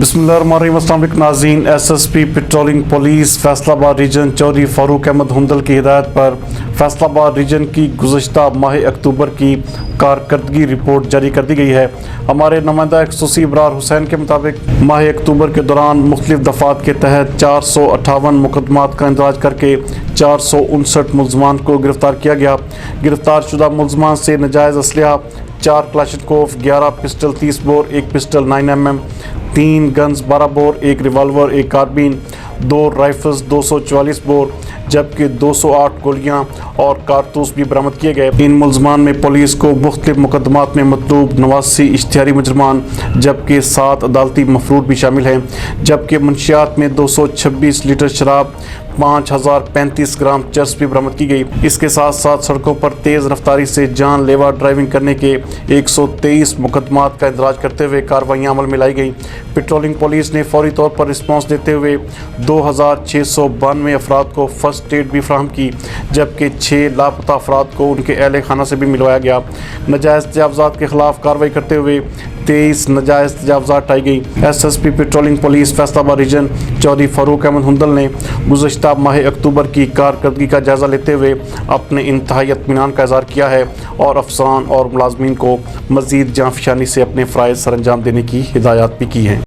بسم اللہ الرحمن الرحیم۔ السلام علیکم ناظرین۔ S S P patrolling police Faisal آباد ریجن چودھری فاروق احمد ہندل کی ہدایت پر فیصل آباد ریجن کی گزشتہ ماہ اکتوبر کی کارکردگی رپورٹ جاری کر دی گئی ہے۔ ہمارے نمائندہ خصوصی ابرار حسین کے مطابق ماہ اکتوبر کے دوران مختلف دفعات کے تحت 458 مقدمات کا اندراج کر کے 459 ملزمان کو گرفتار کیا گیا۔ گرفتار شدہ ملزمان سے ناجائز اسلحہ 4 Kalashnikov, 11 pistol 30 bore, 1 pistol 9mm، 3 guns 12 bore, 1 revolver, 1 carbine, 2 rifles 244 bore, جبکہ 208 گولیاں اور کارتوس بھی برآمد کیے گئے۔ ان ملزمان میں پولیس کو مختلف مقدمات میں مطلوب 89 اشتہاری مجرمان جبکہ 7 عدالتی مفرور بھی شامل ہیں، جبکہ منشیات میں 226 لیٹر شراب، 5035 گرام چرس بھی برآمد کی گئی۔ اس کے ساتھ ساتھ سڑکوں پر تیز رفتاری سے جان لیوا ڈرائیونگ کرنے کے 123 مقدمات کا اندراج کرتے ہوئے کارروائیاں عمل میں لائی گئیں۔ پٹرولنگ پولیس نے فوری طور پر رسپانس دیتے ہوئے 2692 افراد کو فرسٹ ایڈ بھی فراہم کی، جبکہ 6 لاپتہ افراد کو ان کے اہل خانہ سے بھی ملوایا گیا۔ ناجائز تجاوزات کے خلاف کارروائی کرتے ہوئے 23 ناجائز تجاوزات ہٹائی گئی۔ S S P patrolling police Faisal آباد ریجن چودھری فاروق احمد ہندل نے گزشتہ ماہ اکتوبر کی کارکردگی کا جائزہ لیتے ہوئے اپنے انتہائی اطمینان کا اظہار کیا ہے اور افسران اور ملازمین کو مزید جاں فشانی سے اپنے فرائض سر انجام دینے کی ہدایات بھی کی ہیں۔